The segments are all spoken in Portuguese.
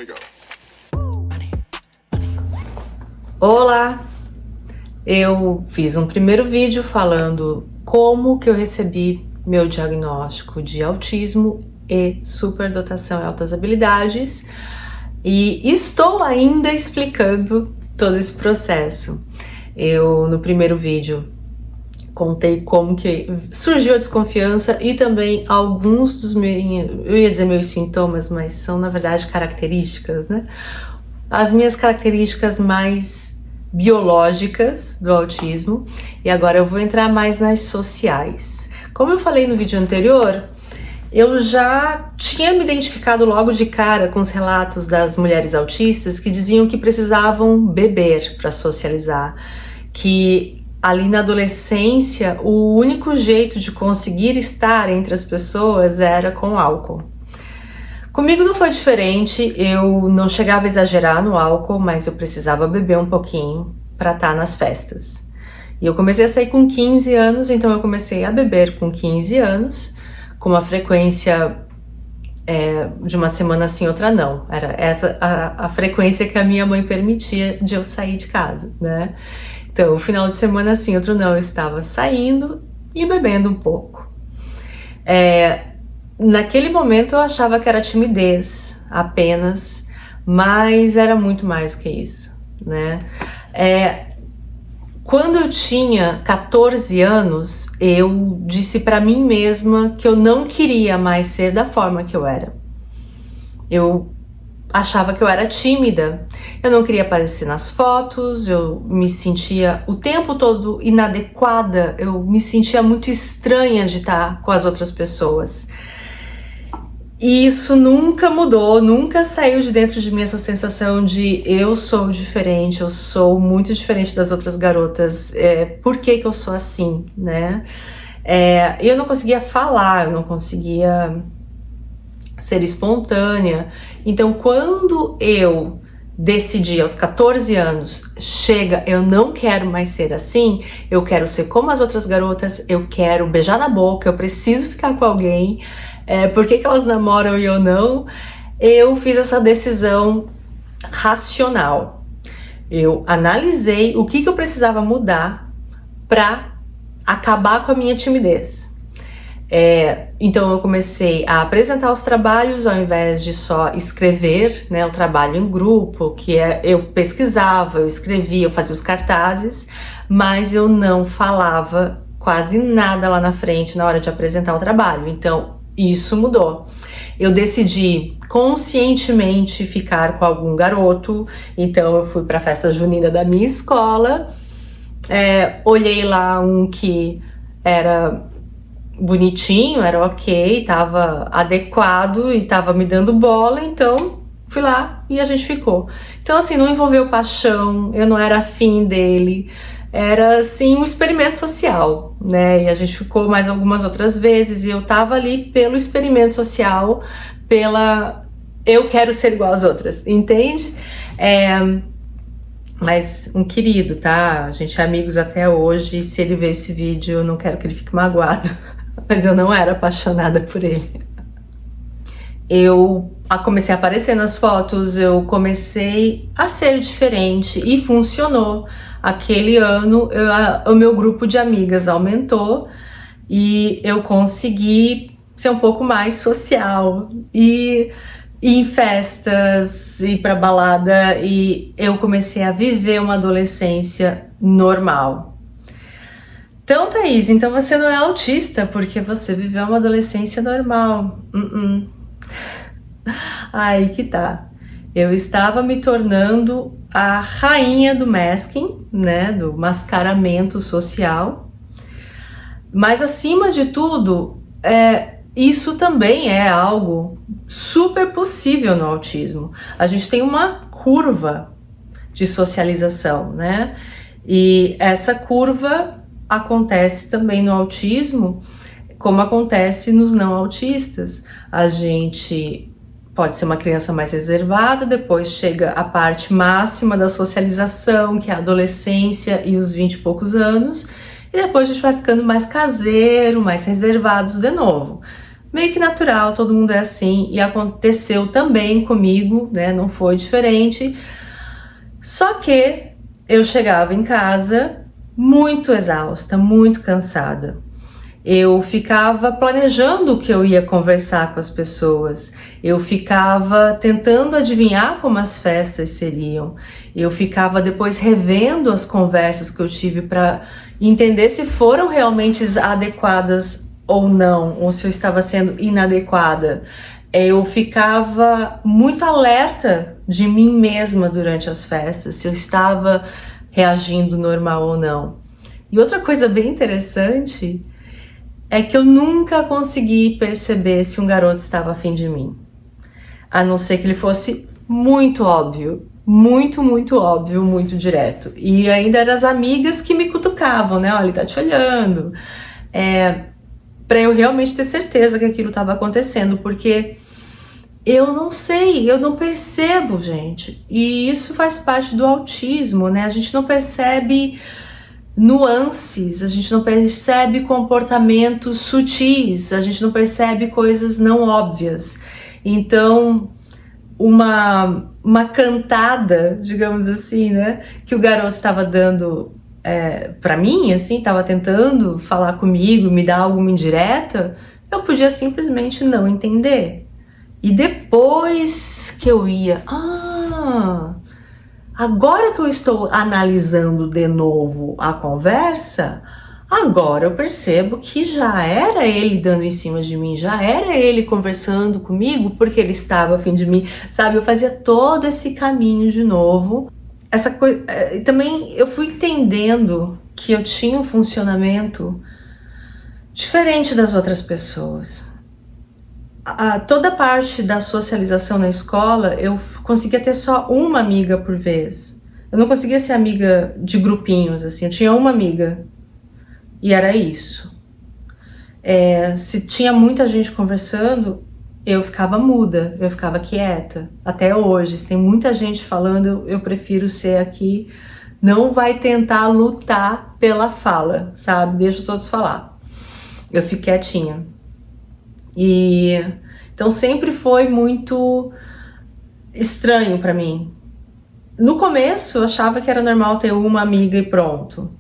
we go. Olá! Eu fiz um primeiro vídeo falando como que eu recebi meu diagnóstico de autismo e superdotação e altas habilidades e estou ainda explicando todo esse processo. Eu, no primeiro vídeo, contei como que surgiu a desconfiança e também alguns dos meus sintomas, mas são na verdade características, né? As minhas características mais biológicas do autismo, e agora eu vou entrar mais nas sociais. Como eu falei no vídeo anterior, eu já tinha me identificado logo de cara com os relatos das mulheres autistas que diziam que precisavam beber para socializar, que ali na adolescência o único jeito de conseguir estar entre as pessoas era com álcool. Comigo não foi diferente, eu não chegava a exagerar no álcool, mas eu precisava beber um pouquinho para estar nas festas. E eu comecei a sair com 15 anos, então eu comecei a beber com 15 anos, com uma frequência de uma semana sim, outra não. Era essa a frequência que a minha mãe permitia de eu sair de casa, né? Então, o final de semana sim, outro não, eu estava saindo e bebendo um pouco. Naquele momento eu achava que era timidez apenas, mas era muito mais que isso, né? Quando eu tinha 14 anos, eu disse para mim mesma que eu não queria mais ser da forma que eu era. Eu achava que eu era tímida, eu não queria aparecer nas fotos, eu me sentia o tempo todo inadequada, eu me sentia muito estranha de estar com as outras pessoas. E isso nunca mudou, nunca saiu de dentro de mim essa sensação de eu sou diferente, eu sou muito diferente das outras garotas, por que que eu sou assim, né? E eu não conseguia falar, eu não conseguia ser espontânea. Então, quando eu decidi aos 14 anos, chega, eu não quero mais ser assim, eu quero ser como as outras garotas, eu quero beijar na boca, eu preciso ficar com alguém, por que que elas namoram e eu não? Eu fiz essa decisão racional. Eu analisei o que que eu precisava mudar para acabar com a minha timidez. Então eu comecei a apresentar os trabalhos ao invés de só escrever, né, o trabalho em grupo, eu pesquisava, eu escrevia, eu fazia os cartazes, mas eu não falava quase nada lá na frente na hora de apresentar o trabalho. Então isso mudou. Eu decidi conscientemente ficar com algum garoto, então eu fui para a festa junina da minha escola, olhei lá um que era bonitinho, era ok, estava adequado e estava me dando bola, então fui lá e a gente ficou. Então assim, não envolveu paixão, eu não era afim dele, era assim um experimento social, né? E a gente ficou mais algumas outras vezes e eu tava ali pelo experimento social, eu quero ser igual às outras, entende? Mas um querido, tá? A gente é amigos até hoje, e se ele ver esse vídeo, eu não quero que ele fique magoado, mas eu não era apaixonada por ele. Eu comecei a aparecer nas fotos, eu comecei a ser diferente e funcionou. Aquele ano, o meu grupo de amigas aumentou e eu consegui ser um pouco mais social e ir em festas, ir pra balada, e eu comecei a viver uma adolescência normal. Então, Thaís, então você não é autista porque você viveu uma adolescência normal. Aí que tá. Eu estava me tornando a rainha do masking, né, do mascaramento social. Mas acima de tudo, isso também é algo super possível no autismo. A gente tem uma curva de socialização, né? E essa curva acontece também no autismo, como acontece nos não autistas. A gente pode ser uma criança mais reservada, depois chega a parte máxima da socialização, que é a adolescência e os 20 e poucos anos, e depois a gente vai ficando mais caseiro, mais reservados de novo. meio que natural, todo mundo é assim, e aconteceu também comigo, né? Não foi diferente. Só que eu chegava em casa muito exausta, muito cansada. Eu ficava planejando o que eu ia conversar com as pessoas, eu ficava tentando adivinhar como as festas seriam, eu ficava depois revendo as conversas que eu tive para entender se foram realmente adequadas ou não, ou se eu estava sendo inadequada. Eu ficava muito alerta de mim mesma durante as festas, se eu estava reagindo normal ou não. E outra coisa bem interessante é que eu nunca consegui perceber se um garoto estava afim de mim. A não ser que ele fosse muito óbvio, muito óbvio, muito direto. E ainda eram as amigas que me cutucavam, né? Olha, ele tá te olhando. Pra eu realmente ter certeza que aquilo estava acontecendo, porque eu não sei, eu não percebo, gente. E isso faz parte do autismo, né? A gente não percebe nuances, a gente não percebe comportamentos sutis, a gente não percebe coisas não óbvias. Então, uma cantada, digamos assim, né, que o garoto estava dando para mim, assim, estava tentando falar comigo, me dar alguma indireta, eu podia simplesmente não entender. E depois que eu ia, agora que eu estou analisando de novo a conversa, agora eu percebo que já era ele dando em cima de mim, já era ele conversando comigo porque ele estava a fim de mim, sabe? Eu fazia todo esse caminho de novo. Essa coisa, também eu fui entendendo que eu tinha um funcionamento diferente das outras pessoas. Toda parte da socialização na escola, eu conseguia ter só uma amiga por vez. Eu não conseguia ser amiga de grupinhos, assim. Eu tinha uma amiga e era isso. Se tinha muita gente conversando, eu ficava muda, eu ficava quieta. Até hoje, se tem muita gente falando, eu prefiro ser aqui. Não vai tentar lutar pela fala, sabe? Deixa os outros falar. Eu fico quietinha. Então sempre foi muito estranho pra mim. No começo eu achava que era normal ter uma amiga e pronto.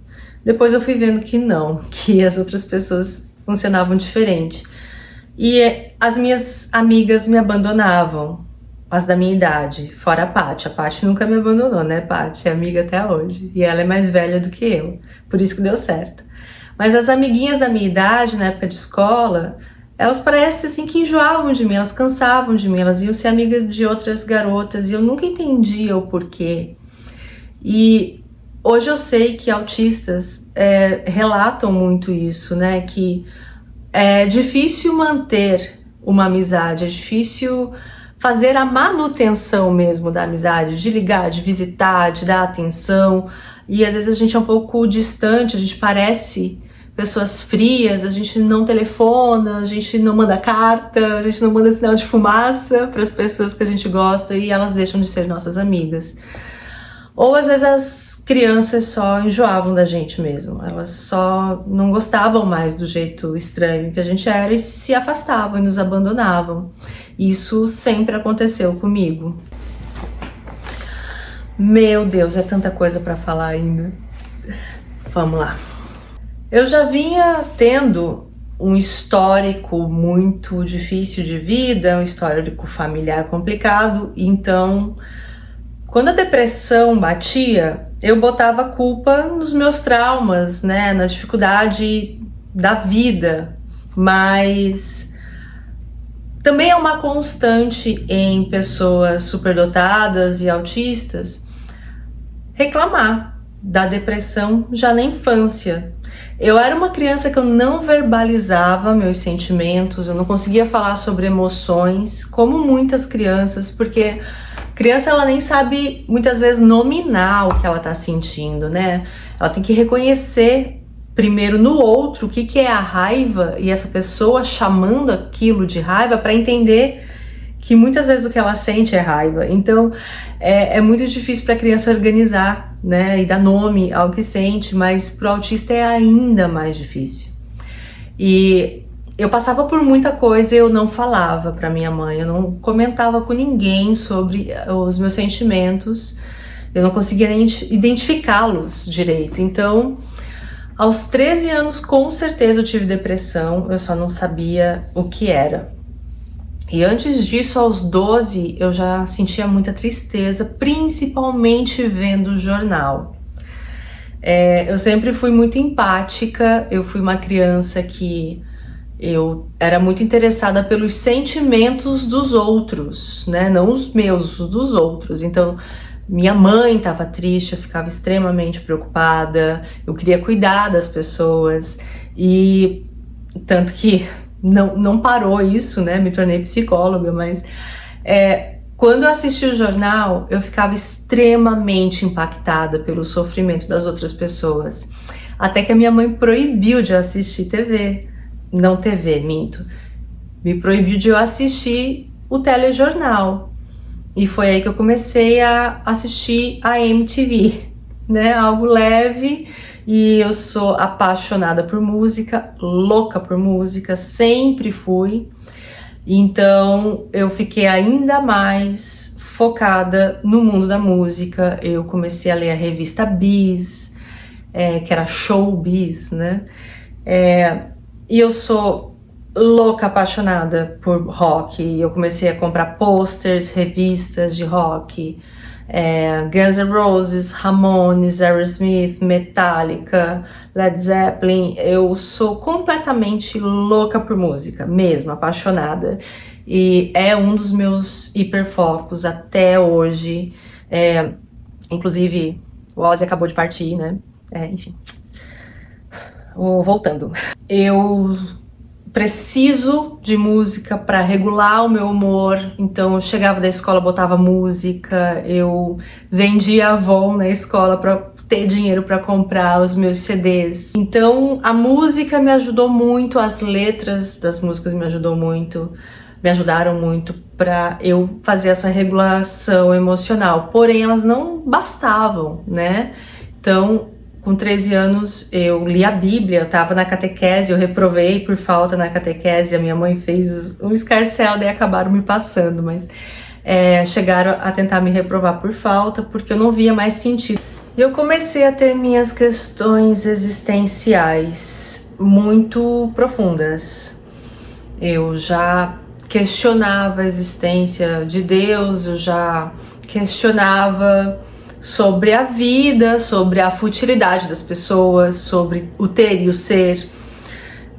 Depois eu fui vendo que não, que as outras pessoas funcionavam diferente. E as minhas amigas me abandonavam, as da minha idade, fora a Paty. A Paty nunca me abandonou, né, Paty? É amiga até hoje. E ela é mais velha do que eu, por isso que deu certo. Mas as amiguinhas da minha idade, na época de escola, elas parecem assim que enjoavam de mim, elas cansavam de mim, elas iam ser amigas de outras garotas e eu nunca entendia o porquê. E hoje eu sei que autistas relatam muito isso, né? Que é difícil manter uma amizade, é difícil fazer a manutenção mesmo da amizade, de ligar, de visitar, de dar atenção. E às vezes a gente é um pouco distante, a gente parece pessoas frias, a gente não telefona, a gente não manda carta, a gente não manda sinal de fumaça para as pessoas que a gente gosta e elas deixam de ser nossas amigas. Ou às vezes as crianças só enjoavam da gente mesmo, elas só não gostavam mais do jeito estranho que a gente era e se afastavam e nos abandonavam. Isso sempre aconteceu comigo. Meu Deus, é tanta coisa para falar ainda. Vamos lá. Eu já vinha tendo um histórico muito difícil de vida, um histórico familiar complicado, então quando a depressão batia, eu botava a culpa nos meus traumas, né, na dificuldade da vida, mas também é uma constante em pessoas superdotadas e autistas reclamar da depressão já na infância. Eu era uma criança que eu não verbalizava meus sentimentos, eu não conseguia falar sobre emoções, como muitas crianças, porque criança ela nem sabe muitas vezes nominar o que ela tá sentindo, né? Ela tem que reconhecer primeiro no outro o que é a raiva e essa pessoa chamando aquilo de raiva para entender que muitas vezes o que ela sente é raiva. Então é muito difícil para a criança organizar, né, e dar nome ao que sente, mas para o autista é ainda mais difícil. E eu passava por muita coisa e eu não falava para minha mãe, eu não comentava com ninguém sobre os meus sentimentos, eu não conseguia nem identificá-los direito. Então, aos 13 anos, com certeza eu tive depressão, eu só não sabia o que era. E antes disso, aos 12, eu já sentia muita tristeza, principalmente vendo o jornal. Eu sempre fui muito empática, eu fui uma criança que eu era muito interessada pelos sentimentos dos outros, né? Não os meus, os dos outros. Então, minha mãe estava triste, eu ficava extremamente preocupada, eu queria cuidar das pessoas, e tanto que não parou isso, né? Me tornei psicóloga, mas quando eu assisti o jornal, eu ficava extremamente impactada pelo sofrimento das outras pessoas. Até que a minha mãe proibiu de eu assistir TV. Não TV, minto. Me proibiu de eu assistir o telejornal. E foi aí que eu comecei a assistir a MTV, né? Algo leve. E eu sou apaixonada por música, louca por música, sempre fui. Então eu fiquei ainda mais focada no mundo da música. Eu comecei a ler a revista Bis, que era Showbiz, né? E eu sou louca, apaixonada por rock. Eu comecei a comprar posters, revistas de rock, Guns N' Roses, Ramones, Aerosmith, Metallica, Led Zeppelin. Eu sou completamente louca por música, mesmo, apaixonada. E é um dos meus hiperfocos até hoje. Inclusive, o Ozzy acabou de partir, né? Enfim. Voltando. Eu preciso de música para regular o meu humor, então eu chegava da escola, botava música, eu vendia Avon na escola para ter dinheiro para comprar os meus CDs. Então a música me ajudou muito, as letras das músicas me ajudaram muito para eu fazer essa regulação emocional. Porém, elas não bastavam, né? Então, com 13 anos, eu li a Bíblia, eu estava na catequese, eu reprovei por falta na catequese, a minha mãe fez um escarcéu, daí acabaram me passando, mas chegaram a tentar me reprovar por falta, porque eu não via mais sentido. Eu comecei a ter minhas questões existenciais muito profundas. Eu já questionava a existência de Deus, eu já questionava sobre a vida, sobre a futilidade das pessoas, sobre o ter e o ser.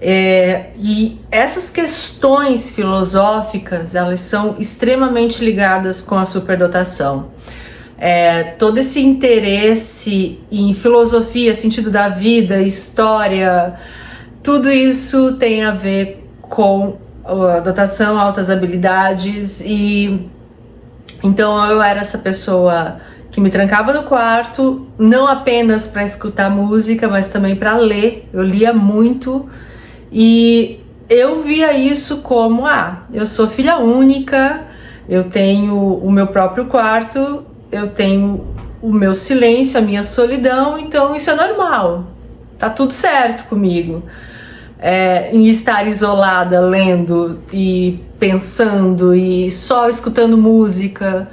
E essas questões filosóficas, elas são extremamente ligadas com a superdotação. Todo esse interesse em filosofia, sentido da vida, história, tudo isso tem a ver com a dotação, altas habilidades. E então eu era essa pessoa que me trancava no quarto, não apenas para escutar música, mas também para ler. Eu lia muito e eu via isso como, eu sou filha única, eu tenho o meu próprio quarto, eu tenho o meu silêncio, a minha solidão, então isso é normal, tá tudo certo comigo. Em estar isolada, lendo e pensando e só escutando música.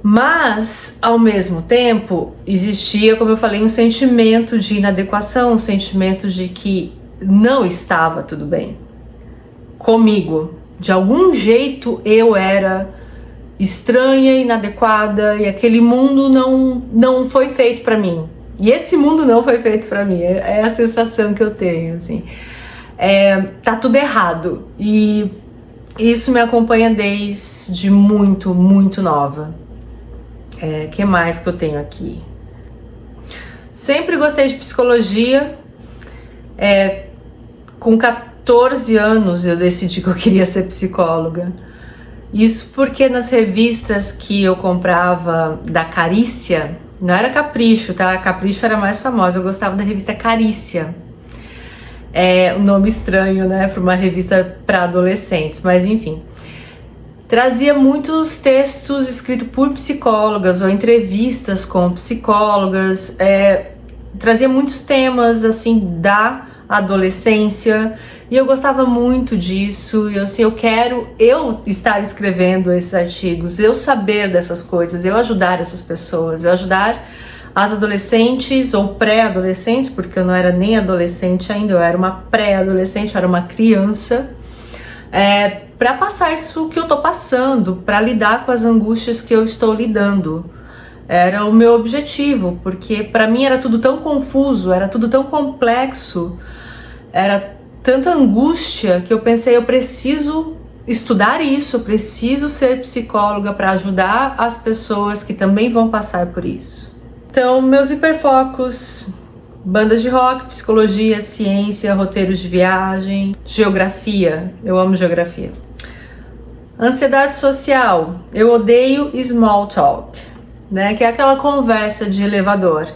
Mas, ao mesmo tempo, existia, como eu falei, um sentimento de inadequação, um sentimento de que não estava tudo bem comigo. De algum jeito eu era estranha, inadequada, e aquele mundo não foi feito para mim. E esse mundo não foi feito para mim, é a sensação que eu tenho, assim. Tá tudo errado, e isso me acompanha desde muito, muito nova. Que mais que eu tenho aqui? Sempre gostei de psicologia. Com 14 anos eu decidi que eu queria ser psicóloga. Isso porque nas revistas que eu comprava da Carícia, não era Capricho, tá? Capricho era mais famosa, eu gostava da revista Carícia. Um nome estranho, né? Para uma revista para adolescentes, mas enfim. Trazia muitos textos escritos por psicólogas ou entrevistas com psicólogas, trazia muitos temas assim da adolescência, E eu gostava muito disso, e assim, eu quero estar escrevendo esses artigos, eu saber dessas coisas, eu ajudar essas pessoas, eu ajudar as adolescentes ou pré-adolescentes, porque eu não era nem adolescente ainda, eu era uma pré-adolescente, eu era uma criança, para passar isso que eu tô passando, para lidar com as angústias que eu estou lidando. Era o meu objetivo, porque para mim era tudo tão confuso, era tudo tão complexo, era tanta angústia que eu pensei, eu preciso estudar isso, eu preciso ser psicóloga para ajudar as pessoas que também vão passar por isso. Então, meus hiperfocos: bandas de rock, psicologia, ciência, roteiros de viagem, geografia, eu amo geografia. Ansiedade social, eu odeio small talk, né? Que é aquela conversa de elevador,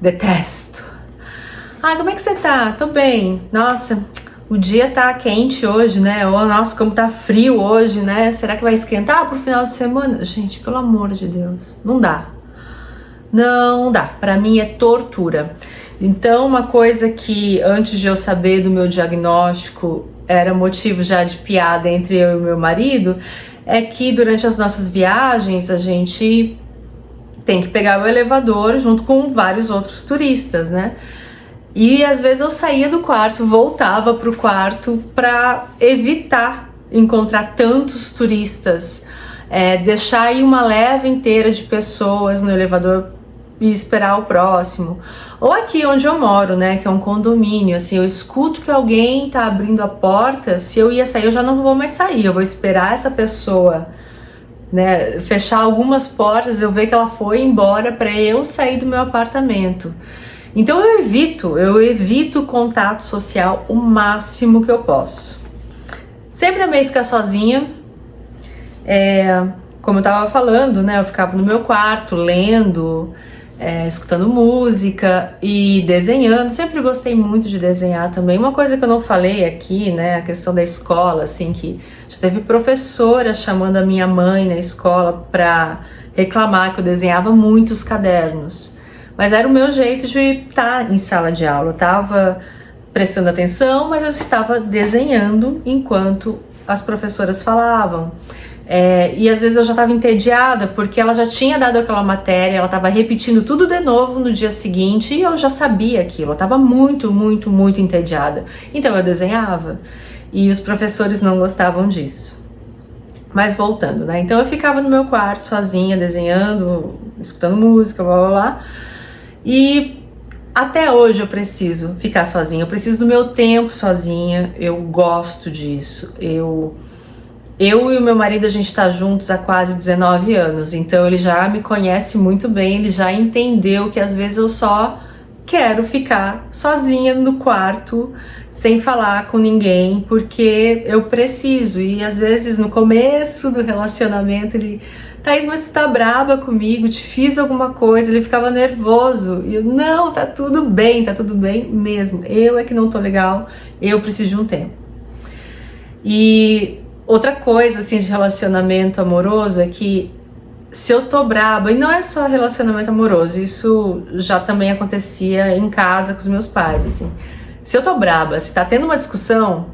detesto. Ah, como é que você tá? Tô bem. Nossa, o dia tá quente hoje, né? Ou, nossa, como tá frio hoje, né? Será que vai esquentar pro final de semana? Gente, pelo amor de Deus, não dá. Não dá. Pra mim é tortura. Então, uma coisa que antes de eu saber do meu diagnóstico era motivo já de piada entre eu e meu marido, é que durante as nossas viagens a gente tem que pegar o elevador junto com vários outros turistas, né? E às vezes eu saía do quarto, voltava pro quarto para evitar encontrar tantos turistas, deixar aí uma leva inteira de pessoas no elevador e esperar o próximo. Ou aqui onde eu moro, né, que é um condomínio, assim, eu escuto que alguém tá abrindo a porta, se eu ia sair eu já não vou mais sair, eu vou esperar essa pessoa, né, fechar algumas portas, eu ver que ela foi embora para eu sair do meu apartamento. Então eu evito contato social o máximo que eu posso. Sempre amei ficar sozinha, como eu tava falando, né, eu ficava no meu quarto lendo, escutando música e desenhando. Sempre gostei muito de desenhar também. Uma coisa que eu não falei aqui, né, a questão da escola, assim, que já teve professora chamando a minha mãe na escola para reclamar que eu desenhava muitos cadernos. Mas era o meu jeito de estar em sala de aula. Eu estava prestando atenção, mas eu estava desenhando enquanto as professoras falavam. E às vezes eu já estava entediada, porque ela já tinha dado aquela matéria, ela estava repetindo tudo de novo no dia seguinte e eu já sabia aquilo. Eu estava muito, muito, muito entediada. Então eu desenhava e os professores não gostavam disso. Mas voltando, né? Então eu ficava no meu quarto sozinha, desenhando, escutando música, blá blá blá. E até hoje eu preciso ficar sozinha, eu preciso do meu tempo sozinha, eu gosto disso. Eu e o meu marido, a gente tá juntos há quase 19 anos, então ele já me conhece muito bem, ele já entendeu que às vezes eu só quero ficar sozinha no quarto, sem falar com ninguém, porque eu preciso. E às vezes no começo do relacionamento ele: Thaís, mas você tá braba comigo, te fiz alguma coisa? Ele ficava nervoso. E eu: não, tá tudo bem mesmo. Eu é que não tô legal, eu preciso de um tempo. E outra coisa, assim, de relacionamento amoroso é que se eu tô braba, e não é só relacionamento amoroso, isso já também acontecia em casa com os meus pais, assim. Se eu tô braba, se tá tendo uma discussão,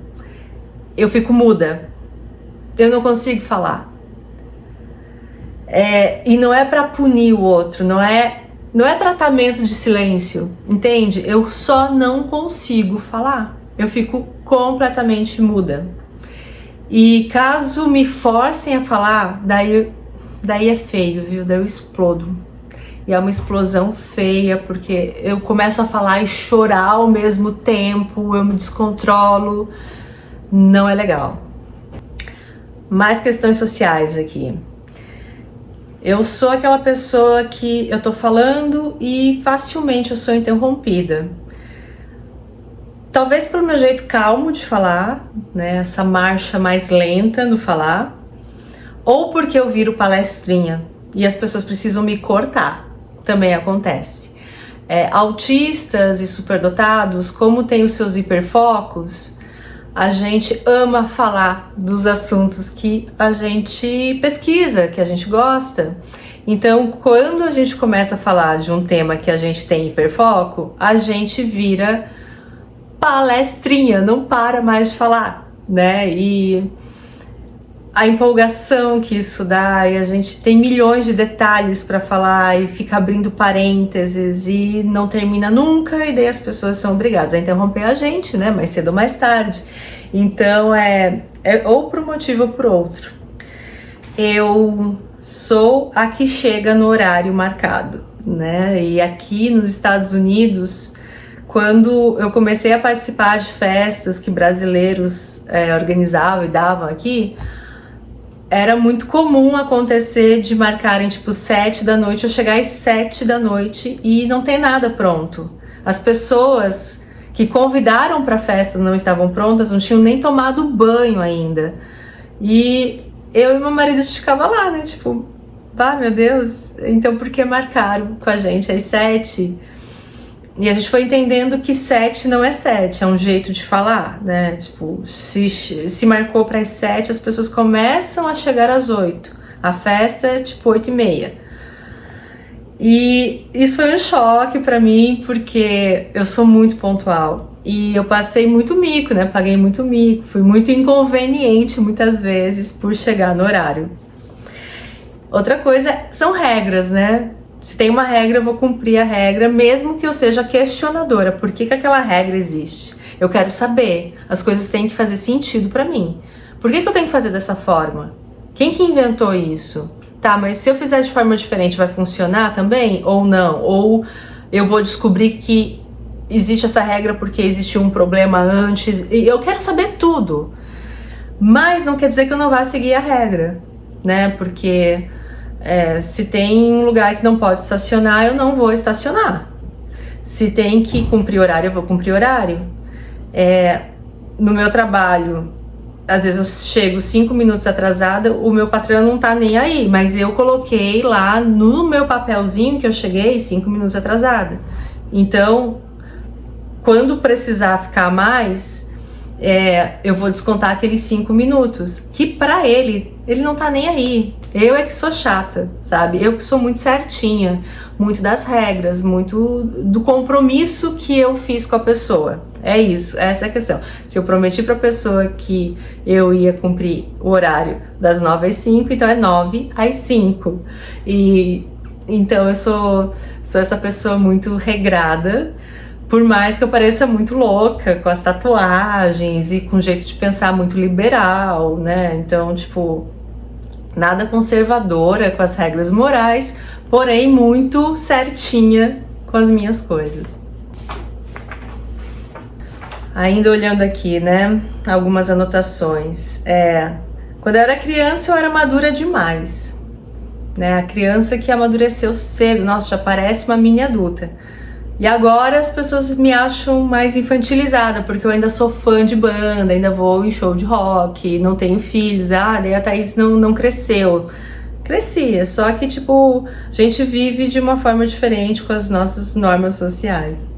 eu fico muda. Eu não consigo falar. E não é pra punir o outro, não é tratamento de silêncio, entende? Eu só não consigo falar. Eu fico completamente muda. E caso me forcem a falar, daí é feio, viu? Daí eu explodo. E é uma explosão feia, porque eu começo a falar e chorar ao mesmo tempo, eu me descontrolo. Não é legal. Mais questões sociais aqui. Eu sou aquela pessoa que eu tô falando e facilmente eu sou interrompida. Talvez pelo meu jeito calmo de falar, né, essa marcha mais lenta no falar, ou porque eu viro palestrinha e as pessoas precisam me cortar, também acontece. Autistas e superdotados, como tem os seus hiperfocos, a gente ama falar dos assuntos que a gente pesquisa, que a gente gosta. Então, quando a gente começa a falar de um tema que a gente tem hiperfoco, a gente vira palestrinha, não para mais de falar, né? E a empolgação que isso dá, e a gente tem milhões de detalhes para falar e fica abrindo parênteses e não termina nunca, e daí as pessoas são obrigadas a interromper a gente, né? Mais cedo ou mais tarde. Então é ou por um motivo ou por outro. Eu sou a que chega no horário marcado, né? E aqui nos Estados Unidos, quando eu comecei a participar de festas que brasileiros organizavam e davam aqui, era muito comum acontecer de marcarem tipo 7 da noite, eu chegar às 7 da noite e não tem nada pronto. As pessoas que convidaram para a festa não estavam prontas, não tinham nem tomado banho ainda. E eu e meu marido a gente ficava lá, né? Tipo, meu Deus, então por que marcaram com a gente às 7? E a gente foi entendendo que 7 não é 7, é um jeito de falar, né? Tipo, se marcou para as 7, as pessoas começam a chegar às 8. A festa é tipo 8h30. E isso foi um choque para mim, porque eu sou muito pontual. E eu passei muito mico, né? Paguei muito mico, fui muito inconveniente muitas vezes por chegar no horário. Outra coisa são regras, né? Se tem uma regra, eu vou cumprir a regra, mesmo que eu seja questionadora. Por que aquela regra existe? Eu quero saber. As coisas têm que fazer sentido pra mim. Por que eu tenho que fazer dessa forma? Quem que inventou isso? Tá, mas se eu fizer de forma diferente, vai funcionar também? Ou não? Ou eu vou descobrir que existe essa regra porque existiu um problema antes? E eu quero saber tudo. Mas não quer dizer que eu não vá seguir a regra, né? Porque se tem um lugar que não pode estacionar, eu não vou estacionar. Se tem que cumprir horário, eu vou cumprir horário. No meu trabalho, às vezes eu chego 5 minutos atrasada, o meu patrão não tá nem aí, mas eu coloquei lá no meu papelzinho que eu cheguei 5 minutos atrasada. Então, quando precisar ficar mais, eu vou descontar aqueles 5 minutos, que pra ele não tá nem aí. Eu é que sou chata, sabe? Eu que sou muito certinha, muito das regras, muito do compromisso que eu fiz com a pessoa. É isso, essa é a questão. Se eu prometi pra pessoa que eu ia cumprir o horário das 9 às 5, então é 9 às 5. E então eu sou essa pessoa muito regrada, por mais que eu pareça muito louca com as tatuagens e com um jeito de pensar muito liberal, né? Então, tipo, nada conservadora com as regras morais, porém muito certinha com as minhas coisas. Ainda olhando aqui, né, algumas anotações. Quando eu era criança, eu era madura demais, né? A criança que amadureceu cedo, nossa, já parece uma mini adulta. E agora as pessoas me acham mais infantilizada, porque eu ainda sou fã de banda, ainda vou em show de rock, não tenho filhos. Daí a Thaís não cresceu. Crescia, só que tipo, a gente vive de uma forma diferente com as nossas normas sociais.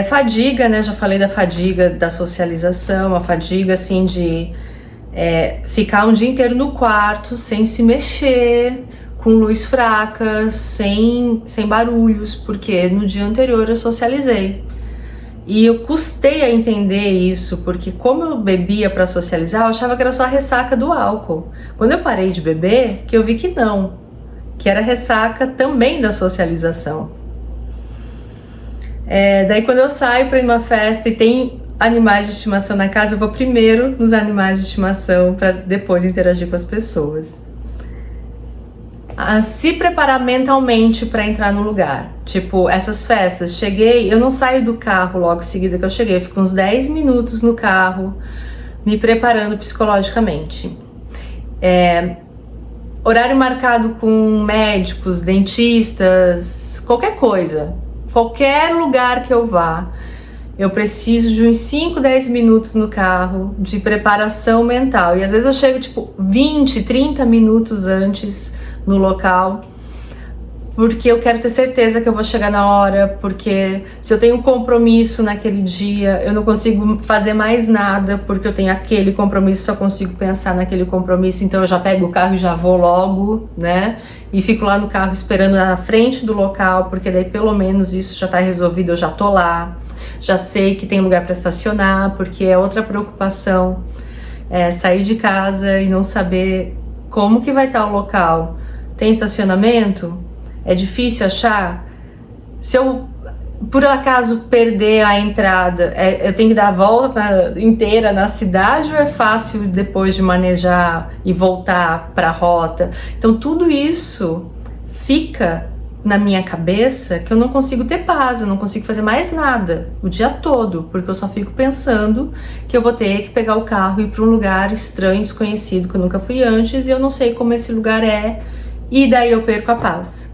Fadiga, né? Já falei da fadiga da socialização, a fadiga assim de ficar um dia inteiro no quarto sem se mexer, com luz fraca, sem barulhos, porque no dia anterior eu socializei. E eu custei a entender isso, porque como eu bebia para socializar, eu achava que era só a ressaca do álcool. Quando eu parei de beber, que eu vi que não, que era ressaca também da socialização. Daí quando eu saio para ir numa festa e tem animais de estimação na casa, eu vou primeiro nos animais de estimação para depois interagir com as pessoas. Se preparar mentalmente para entrar no lugar. Tipo, essas festas, cheguei, eu não saio do carro logo em seguida que eu cheguei, eu fico uns 10 minutos no carro, me preparando psicologicamente. Horário marcado com médicos, dentistas, qualquer coisa, qualquer lugar que eu vá, eu preciso de uns 5, 10 minutos no carro de preparação mental. E às vezes eu chego tipo 20, 30 minutos antes no local, porque eu quero ter certeza que eu vou chegar na hora, porque se eu tenho um compromisso naquele dia, eu não consigo fazer mais nada, porque eu tenho aquele compromisso, só consigo pensar naquele compromisso, então eu já pego o carro e já vou logo, né? E fico lá no carro esperando na frente do local, porque daí pelo menos isso já tá resolvido, eu já tô lá. já sei que tem lugar para estacionar, porque é outra preocupação, sair de casa e não saber como que vai estar o local. Tem estacionamento? É difícil achar? Se eu por acaso perder a entrada, eu tenho que dar a volta inteira na cidade ou é fácil depois de manejar e voltar para a rota? Então tudo isso fica na minha cabeça que eu não consigo ter paz, eu não consigo fazer mais nada o dia todo, porque eu só fico pensando que eu vou ter que pegar o carro e ir para um lugar estranho, desconhecido, que eu nunca fui antes e eu não sei como esse lugar é, e daí eu perco a paz.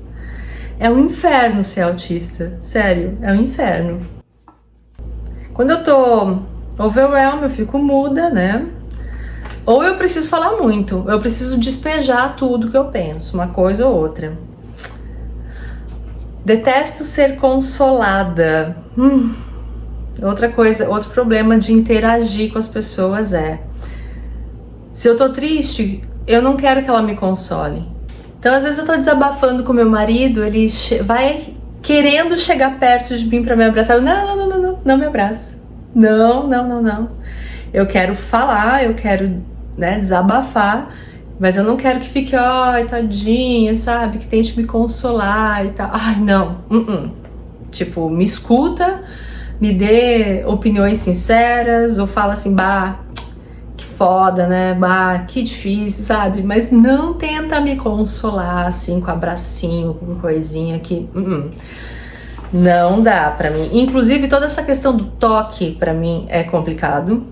É um inferno ser autista, sério, é um inferno. Quando eu tô overwhelmed, eu fico muda, né? Ou eu preciso falar muito, eu preciso despejar tudo que eu penso, uma coisa ou outra. Detesto ser consolada. Outra coisa, outro problema de interagir com as pessoas é: se eu tô triste, eu não quero que ela me console. Então, às vezes eu tô desabafando com meu marido, ele vai querendo chegar perto de mim pra me abraçar. Eu, não me abraça. Não. Eu quero falar, eu quero, né, desabafar, mas eu não quero que fique, ai, tadinha, sabe? Que tente me consolar e tal. Ai, não. Tipo, me escuta, me dê opiniões sinceras, ou fala assim, bah, foda, né? Bah, que difícil, sabe? Mas não tenta me consolar assim com abracinho, com coisinha que não dá pra mim. Inclusive toda essa questão do toque pra mim é complicado.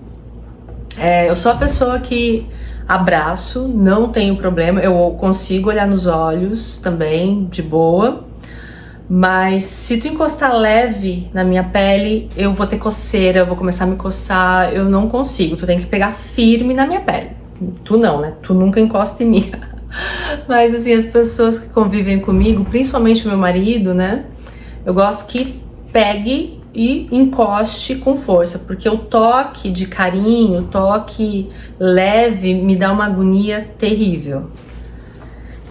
Eu sou a pessoa que abraço, não tenho problema, eu consigo olhar nos olhos também de boa. Mas se tu encostar leve na minha pele, eu vou ter coceira, eu vou começar a me coçar, eu não consigo. Tu tem que pegar firme na minha pele. Tu não, né? Tu nunca encosta em mim. Mas assim, as pessoas que convivem comigo, principalmente o meu marido, né? Eu gosto que pegue e encoste com força, porque o toque de carinho, o toque leve me dá uma agonia terrível.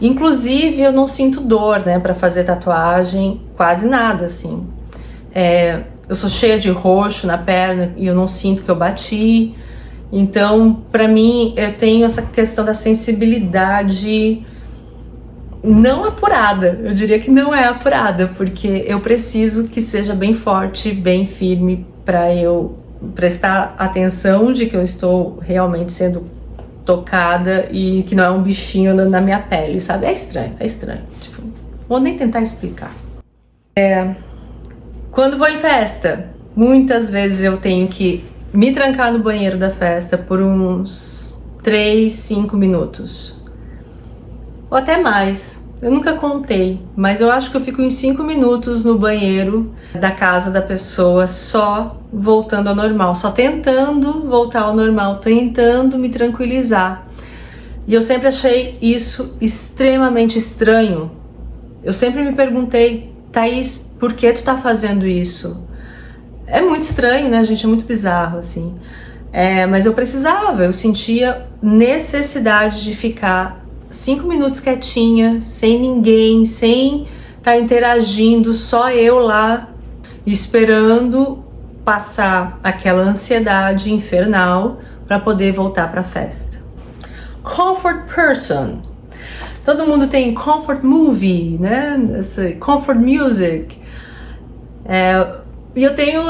Inclusive, eu não sinto dor, né, pra fazer tatuagem, quase nada, assim. Eu sou cheia de roxo na perna e eu não sinto que eu bati. Então, pra mim, eu tenho essa questão da sensibilidade não apurada. Eu diria que não é apurada, porque eu preciso que seja bem forte, bem firme, pra eu prestar atenção de que eu estou realmente sendo tocada e que não é um bichinho na minha pele, sabe? É estranho. Tipo, vou nem tentar explicar. Quando vou em festa, muitas vezes eu tenho que me trancar no banheiro da festa por uns 3, 5 minutos. Ou até mais. Eu nunca contei, mas eu acho que eu fico uns 5 minutos no banheiro da casa da pessoa só voltando ao normal, só tentando voltar ao normal, tentando me tranquilizar. E eu sempre achei isso extremamente estranho. Eu sempre me perguntei, Thaís, por que tu tá fazendo isso? É muito estranho, né, gente? É muito bizarro, assim. Mas eu precisava, eu sentia necessidade de ficar 5 minutos quietinha, sem ninguém, sem estar interagindo, só eu lá, esperando passar aquela ansiedade infernal para poder voltar para a festa. Comfort person. Todo mundo tem comfort movie, né? Essa comfort music. E eu tenho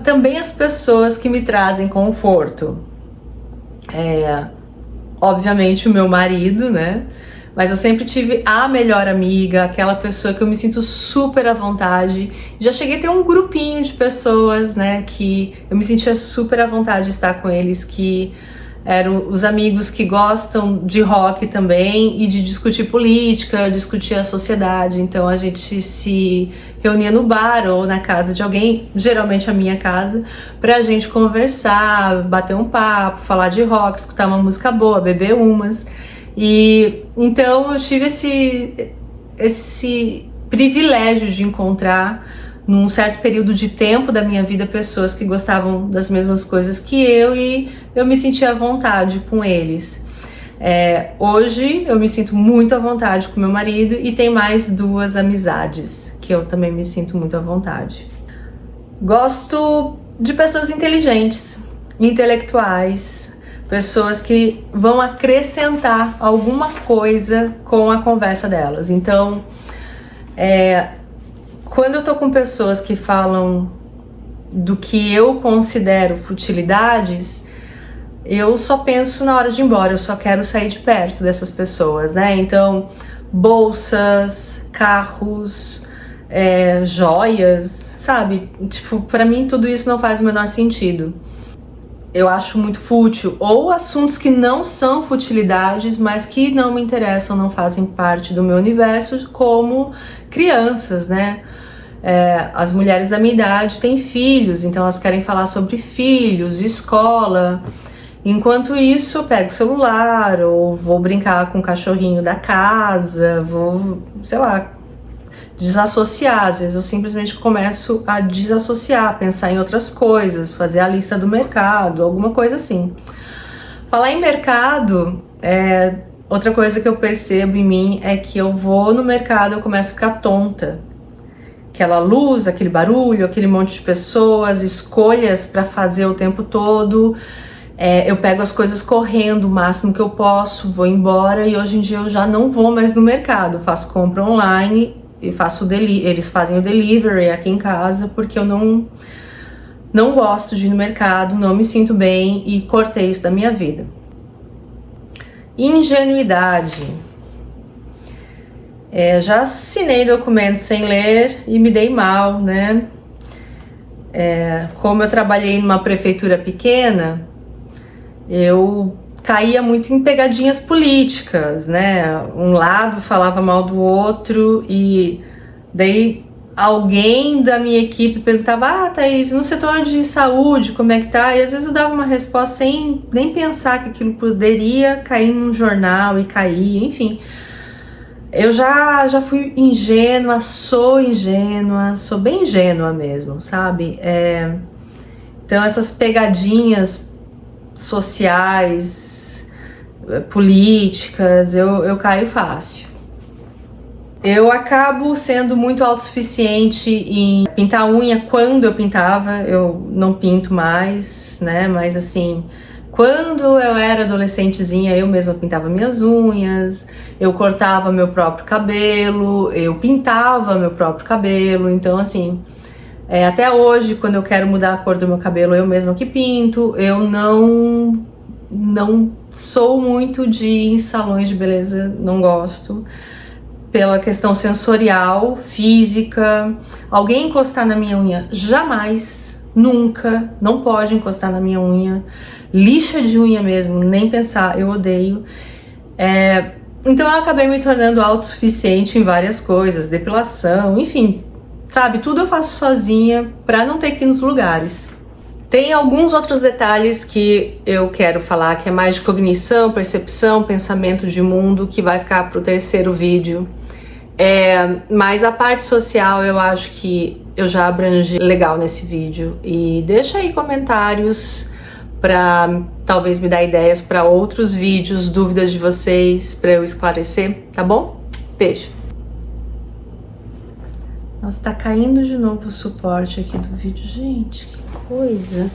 também as pessoas que me trazem conforto. Obviamente o meu marido, né? Mas eu sempre tive a melhor amiga, aquela pessoa que eu me sinto super à vontade. Já cheguei a ter um grupinho de pessoas, né, que eu me sentia super à vontade de estar com eles, que eram os amigos que gostam de rock também e de discutir política, discutir a sociedade. Então a gente se reunia no bar ou na casa de alguém, geralmente a minha casa, pra gente conversar, bater um papo, falar de rock, escutar uma música boa, beber umas. E então eu tive esse privilégio de encontrar num certo período de tempo da minha vida pessoas que gostavam das mesmas coisas que eu e eu me sentia à vontade com eles. Hoje eu me sinto muito à vontade com meu marido e tem mais 2 amizades que eu também me sinto muito à vontade. Gosto de pessoas inteligentes, intelectuais, pessoas que vão acrescentar alguma coisa com a conversa delas. Então, quando eu tô com pessoas que falam do que eu considero futilidades, eu só penso na hora de ir embora, eu só quero sair de perto dessas pessoas, né? Então, bolsas, carros, joias, sabe? Tipo, pra mim tudo isso não faz o menor sentido. Eu acho muito fútil, ou assuntos que não são futilidades, mas que não me interessam, não fazem parte do meu universo, como crianças, né? As mulheres da minha idade têm filhos, então elas querem falar sobre filhos, escola. Enquanto isso, eu pego o celular, ou vou brincar com o cachorrinho da casa, vou, sei lá, desassociar. Às vezes eu simplesmente começo a desassociar, pensar em outras coisas, fazer a lista do mercado, alguma coisa assim. Falar em mercado, outra coisa que eu percebo em mim é que eu vou no mercado e eu começo a ficar tonta. Aquela luz, aquele barulho, aquele monte de pessoas, escolhas para fazer o tempo todo. Eu pego as coisas correndo o máximo que eu posso, vou embora, e hoje em dia eu já não vou mais no mercado, faço compra online e eles fazem o delivery aqui em casa, porque eu não gosto de ir no mercado, não me sinto bem e cortei isso da minha vida. Ingenuidade. Já assinei documentos sem ler e me dei mal, né? Como eu trabalhei numa prefeitura pequena, eu caía muito em pegadinhas políticas, né? Um lado falava mal do outro e daí alguém da minha equipe perguntava: Thaís, no setor de saúde, como é que tá? E às vezes eu dava uma resposta sem nem pensar que aquilo poderia cair num jornal e cair, enfim. Eu já fui ingênua, sou bem ingênua mesmo, sabe? Então essas pegadinhas sociais, políticas, eu caio fácil. Eu acabo sendo muito autossuficiente em pintar unha. Quando eu pintava, eu não pinto mais, né? Mas assim, quando eu era adolescentezinha, eu mesma pintava minhas unhas, eu cortava meu próprio cabelo, eu pintava meu próprio cabelo. Então assim, até hoje, quando eu quero mudar a cor do meu cabelo, eu mesma que pinto. Eu não sou muito de ir em salões de beleza, não gosto. Pela questão sensorial, física. Alguém encostar na minha unha, jamais, nunca, não pode encostar na minha unha. Lixa de unha mesmo, nem pensar, eu odeio. Então eu acabei me tornando autossuficiente em várias coisas, depilação, enfim, sabe, tudo eu faço sozinha pra não ter que ir nos lugares. Tem alguns outros detalhes que eu quero falar, que é mais de cognição, percepção, pensamento de mundo, que vai ficar pro terceiro vídeo. Mas a parte social eu acho que eu já abrangi legal nesse vídeo. E deixa aí comentários para talvez me dar ideias para outros vídeos, dúvidas de vocês, para eu esclarecer, tá bom? Beijo! Nossa, tá caindo de novo o suporte aqui do vídeo, gente, que coisa!